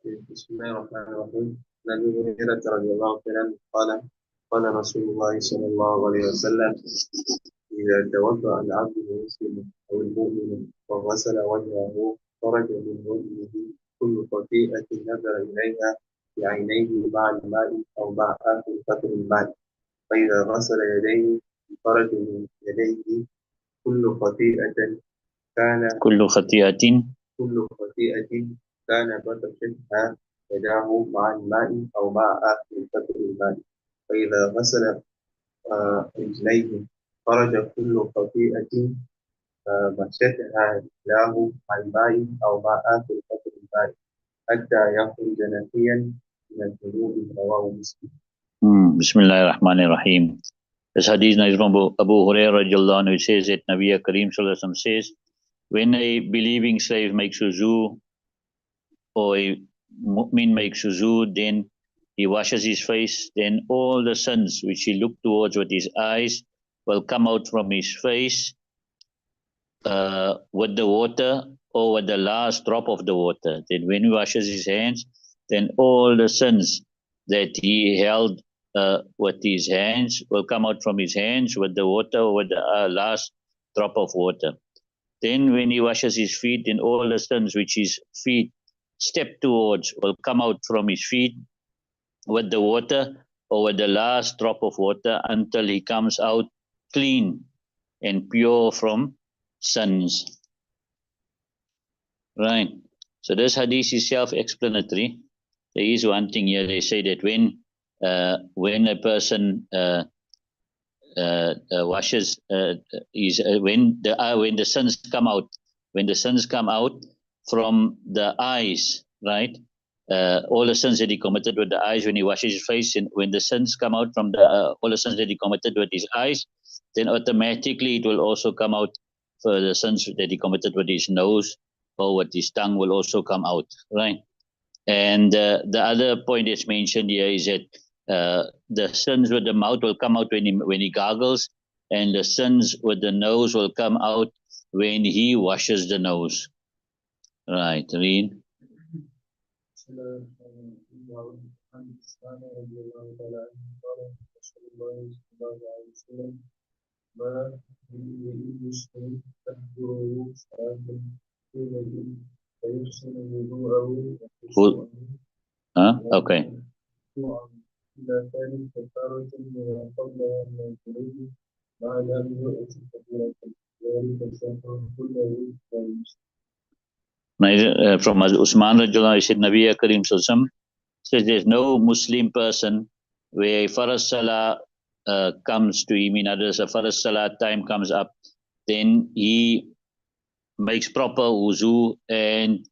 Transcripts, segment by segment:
بسم الله الرحمن الرحيم. عن أبي هريرة رضي الله عنه قال قال رسول الله صلى الله عليه وسلم: إذا توضأ العبد المسلم أو المؤمن وغسل وجهه خرج من وجهه كل خطيئة نظر إليها بعينيه مع الماء أو مع آخر قطر الماء. فإذا غسل يديه خرج من يديه كل خطيئة كان كل خطيئة كان بطشتها يداه مع الماء أو مع آخر قطر الماء. فإذا غسل رجليه خرج كل خطيئة مشتها رجلاه مع الماء أو مع آخر قطر الماء حتى يخرج نقيا من الذنوب. رواه مسلم. Bismillah ar-Rahman ar-Rahim. This hadith is from Abu Hurairah radiallahu anhu. It says that Nabi Kareem sallallahu alaihi wasallam says, when a believing slave makes wuzu or a mu'min makes wuzu, then he washes his face, then all the sins which he looked towards with his eyes will come out from his face with the water or with the last drop of the water. Then when he washes his hands, then all the sins that he held with his hands will come out from his hands with the water or with the last drop of water. Then when he washes his feet, then all the sins which his feet step towards will come out from his feet with the water or with the last drop of water until he comes out clean and pure from sins. Right. So this hadith is self-explanatory. There is one thing here. They say that when a person washes when the sins come out from the eyes, right? All the sins that he committed with the eyes when he washes his face, and when the sins come out from the all the sins that he committed with his eyes, then automatically it will also come out for the sins that he committed with his nose or with his tongue will also come out, right? And the other point that's mentioned here is that the sins with the mouth will come out when he gargles, and the sins with the nose will come out when he washes the nose. Right, read. Okay. From Usman radiallahu, he said, Nabi Kareem sallallahu says there's no Muslim person where a Farz Salah comes to him, in others a Farz Salah time comes up, then he makes proper wuzu and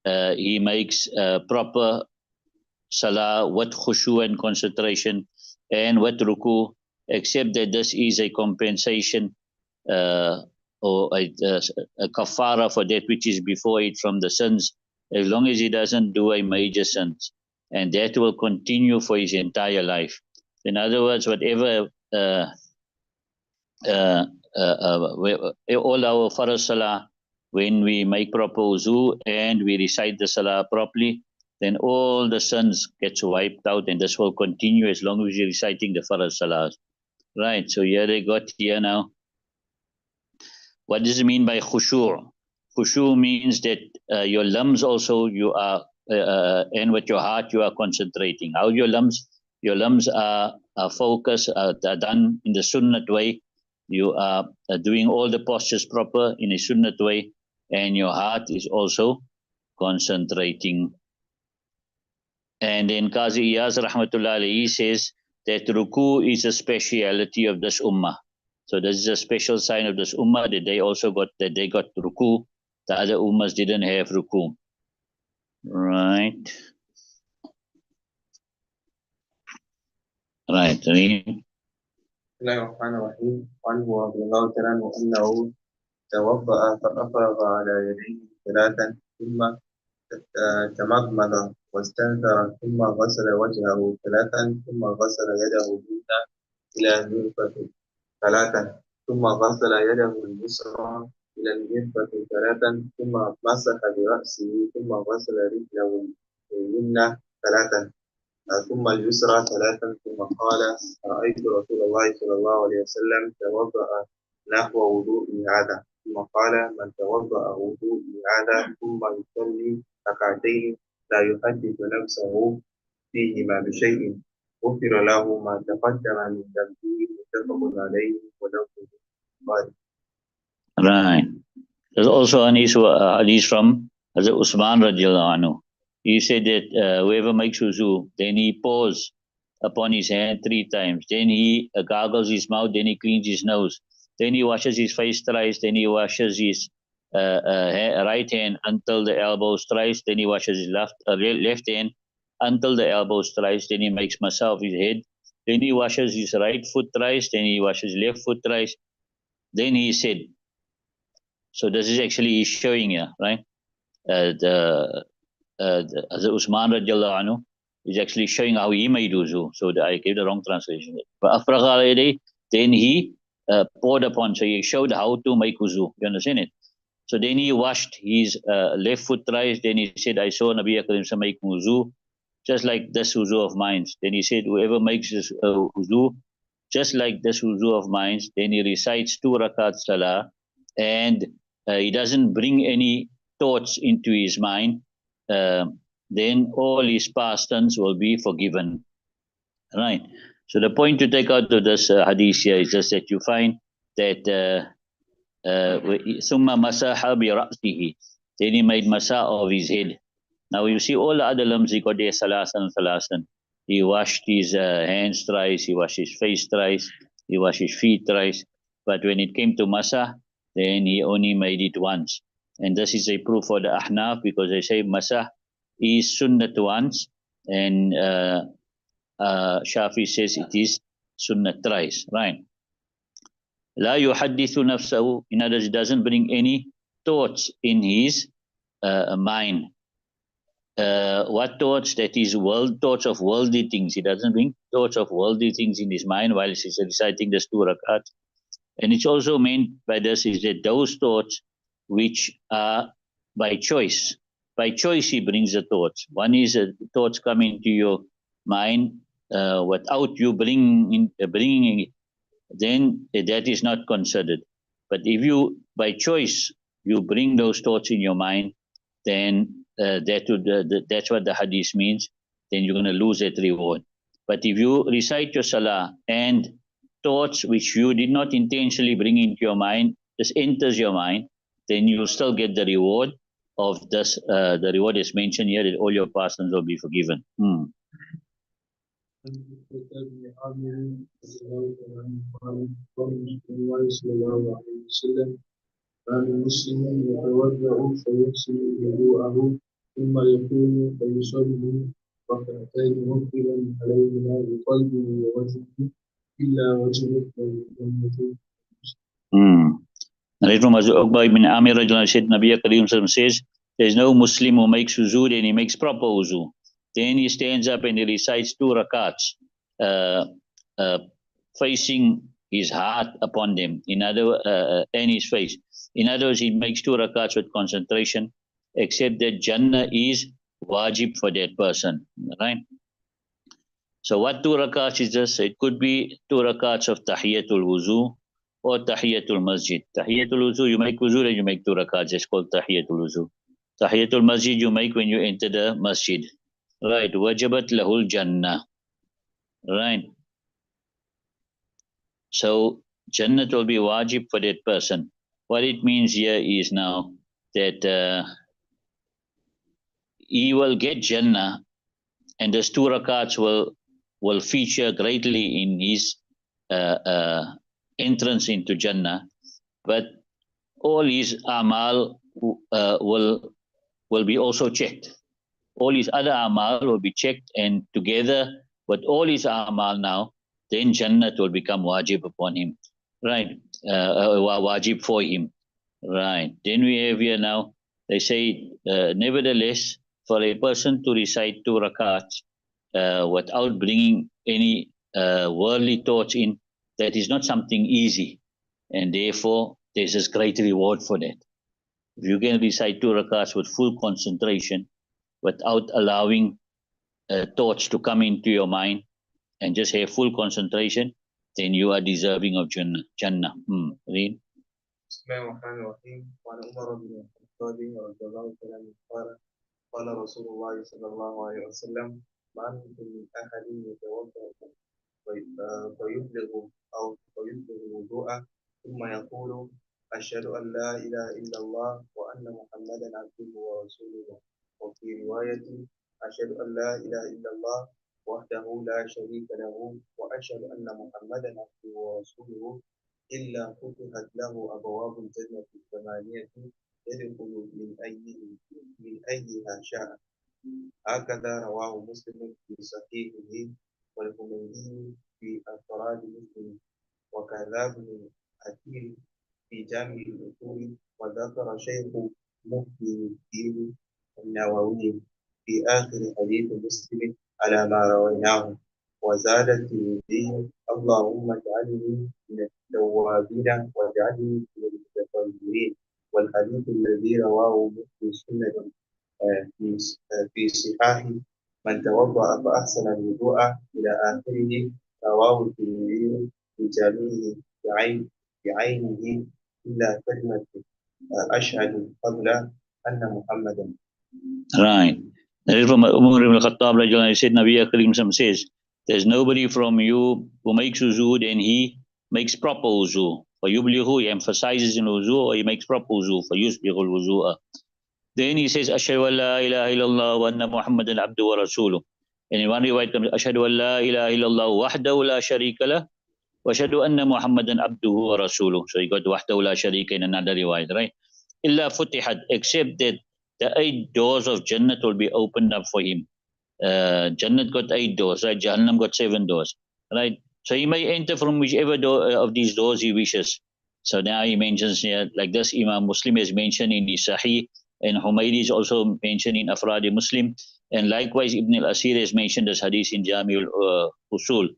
he makes proper Salah with khushu and concentration and with ruku, except that this is a compensation or a kafara for that which is before it from the sins, as long as he doesn't do a major sins, and that will continue for his entire life. In other words, whatever all our farz salah, when we make proper wuzu and we recite the salah properly, then all the sins gets wiped out, and this will continue as long as you're reciting the farz salahs. Right, so here they got here now. What does it mean by khushu'? Khushu' means that your limbs also you are, and with your heart you are concentrating. How your limbs are focused, are done in the sunnat way. You are doing all the postures proper in a sunnat way, and your heart is also concentrating. And then Qazi Iyaz rahmatullah alayhi says that ruku is a speciality of this ummah. So this is a special sign of this ummah that they also got ruku. The other ummahs didn't have ruku. Right. Right. بسم الله الرحمن الرحيم. عنه رضي الله تعالى عنه أنه توضأ فأفرغ على يديه ثلاثا ثم تمضمض واستنثر ثم غسل وجهه ثلاثا ثم غسل يده اليمنى إلى المرفق ثلاثا ثم غسل يده اليسرى إلى المرفق ثلاثا ثم مسح برأسه ثم غسل رجله اليمنى اليمنى ثلاثا ثم اليسرى ثلاثا ثم قال رأيت رسول الله صلى الله عليه وسلم توضأ نحو وضوء هذا ثم قال من توضأ وضوء هذا ثم يصلي ركعتين لا يحدث نفسه فيهما بشيء غفر له ما تقدم من ذنبه متفق عليه ولفظ البخاري. Right. There's also an hadith from Hazrat Usman radiallahu anhu. He said that whoever makes wuzu, then he pours upon his hand 3 times. Then he gargles his mouth, then he cleans his nose. Then he washes his face thrice. Then he washes his right hand until the elbows thrice. Then he washes his left hand until the elbows thrice. Then he makes masa of his head. Then he washes his right foot thrice. Then he washes his left foot thrice. Then he said, so this is actually showing here, right? The Usman radiallahu anhu is actually showing how he made wuzu. So I gave the wrong translation. Then he poured upon, so he showed how to make wuzu. You understand it? So then he washed his left foot thrice. Then he said, I saw Nabi Karim make wuzu, just like this wuzu of mine. Then he said, whoever makes this wuzu, just like this wuzu of mine, then he recites 2 rakat salah, and he doesn't bring any thoughts into his mind, then all his past sins will be forgiven. Right. So the point to take out of this hadith here is just that you find that ثُمَّ مَسَحَ بِرَأْسِهِ, then he made masa of his head. Now you see all the other limbs, he got their salasan. He washed his hands thrice, he washed his face thrice, he washed his feet thrice. But when it came to masa, then he only made it once. And this is a proof for the Ahnaf, because they say masa is sunnat once, and Shafi says it is sunnat thrice, right? La yuhaddithu nafsahu, in other words, he doesn't bring any thoughts in his mind. What thoughts? That is thoughts of worldly things. He doesn't bring thoughts of worldly things in his mind while he's reciting the 2 rakat. And it's also meant by this is that those thoughts which are by choice. By choice he brings the thoughts. One is thoughts come into your mind without you bringing it, then that is not considered. But if you, by choice, you bring those thoughts in your mind, then that's what the hadith means. Then you're going to lose that reward. But if you recite your salah and thoughts which you did not intentionally bring into your mind just enters your mind, then you will still get the reward of this. The reward is mentioned here, that all your past sins will be forgiven. كان المسلم يتوضأ فيغسل وضوءه ثم يقوم فيصلي ركعتين مقبلا عليهما بقلبه ووجهه إلا وجهه وجهه. Right from Uqba ibn Amir said, Nabi Karim says, there is no Muslim who makes wuzu, then he makes proper wuzu. Then he stands up and he recites 2 rakats, facing his heart upon them, and his face. In other words, he makes 2 rakats with concentration, except that Jannah is wajib for that person, right? So what 2 rakats is this? It could be 2 rakats of Tahiyatul Wuzu or Tahiyatul Masjid. Tahiyatul Wuzu, you make wuzu, then you make 2 rakats. It's called Tahiyatul Wuzu. Tahiyatul Masjid, you make when you enter the masjid. Right. Wajabat lahul Jannah. Right. So Jannah will be wajib for that person. What it means here is now that he will get Jannah, and those 2 rakats will feature greatly in his entrance into Jannah. But all his amal will be also checked. All his other amal will be checked, and together with all his amal now, then Jannah will become wajib upon him. Right. Wajib for him. Right. Then we have here now, they say, nevertheless, for a person to recite 2 rakats without bringing any worldly thoughts in, that is not something easy. And therefore, there's this great reward for that. If you can recite 2 rakats with full concentration, without allowing thoughts to come into your mind and just have full concentration, then you are deserving of Jannah. Read. بسم الله الرحمن الرحيم. وعن عمر بن الخطاب رضي الله تعالى عنه قال قال رسول الله صلى الله عليه وسلم ما منكم من أحد يتوضأ فيبلغ الوضوء ثم يقول أشهد أن لا إله إلا الله وأن محمدا عبده ورسوله وفي رواية أشهد أن لا إله إلا الله وحده لا شريك له وأشهد أن محمدا عبده ورسوله إلا فتحت له أبواب الجنة الثمانية يدخل من أيها شاء. هكذا رواه مسلم في صحيحه والحميدي في أفراد مسلم وكذا ابن أثير في جامع الأصول وذكر شيخ مفتي الدين النووي في آخر حديث مسلم على ما رويناه. وزاد الترمذي اللهم اجعلني من التوابين واجعلني من المتطهرين. والحديث الذي رواه مسلم سنة في صحاح من توضأ فأحسن الوضوء إلى آخره رواه الترمذي في جامعه بعينه إلا كلمة أشهد قبل أن محمدا. Right. That is from Umar ibn al-Khattab. He said, Nabi Karim says, there's nobody from you who makes wuzu and he makes proper wuzu. For yublihu, he emphasizes in wuzu, or he makes proper wuzu. For yusbihul wuzu'a. Then he says, Ashhadu an la ilaha illallah wa anna Muhammadan abdu wa rasuluh. And in one riwayat comes, Ashhadu an la ilaha illallah wahdahu la sharika lah wa ashhadu anna Muhammadan abduhu wa rasuluh. So he got wahdahu la sharika in another riwayat, right? Illa futihat, except that the 8 doors of Jannat will be opened up for him. Jannat got 8 doors, right? Jahannam got 7 doors, right? So he may enter from whichever door of these doors he wishes. So now he mentions here, like this, Imam Muslim has mentioned in his Sahih, and Humaydi is also mentioned in Afradi Muslim, and likewise Ibn al-Asir has mentioned this hadith in Jami al-Usul.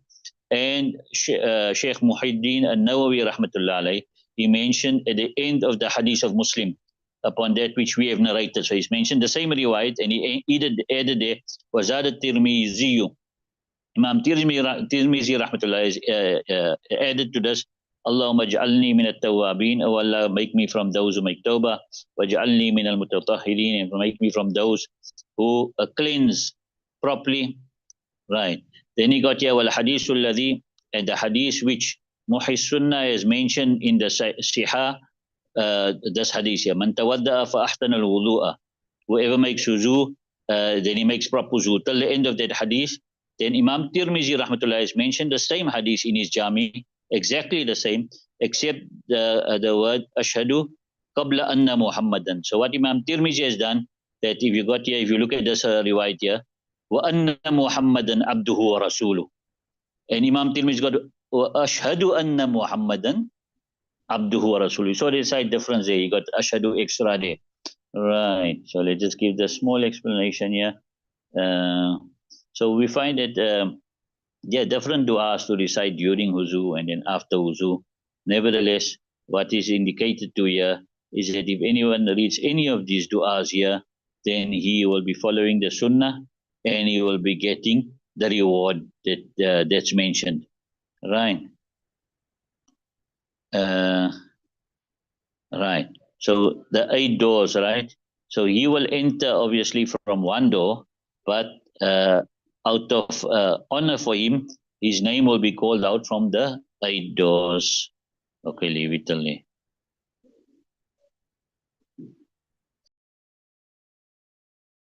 And Sheikh Muhyiddin al-Nawawi rahmatullah alayh, he mentioned at the end of the hadith of Muslim, upon that which we have narrated. So he's mentioned the same riwayat, and he added there, وَزَادَ التِّرْمِذِيُّ. Imam Tirmizi rahmatullah is added to this, Allahumma ja'alni min at-tawwabin, O Allah, make me from those who make tawbah, waj'alni min al-mutatahhirin, and make me from those who cleanse properly. Right. Then he got here, wal hadithul ladhi, and the hadith which Muhyi Sunnah is mentioned in the Sihah, this hadith here, man tawadda'a fa ahsana al-wudu'a, whoever makes wuzu, then he makes proper wuzu, till the end of that hadith. Then Imam Tirmizi rahmatullah has mentioned the same hadith in his Jami, exactly the same, except the word ashhadu qabla anna Muhammadan. So what Imam Tirmizi has done, that if you got here, if you look at this riwayat here, wa anna Muhammadan abduhu wa rasuluh, and Imam Tirmizi got wa ashhadu anna Muhammadan abduhu wa rasuluh. So there's a difference there. You got ashhadu extra there. Right. So let's just give the small explanation here. So we find that different du'as to recite during wuzu and then after wuzu. Nevertheless, what is indicated to here is that if anyone reads any of these du'as here, then he will be following the sunnah and he will be getting the reward that that's mentioned. Right. Right. So the 8 doors, right? So he will enter obviously from one door, but out of honor for him, his name will be called out from the 8 doors. Okay, leave it till there.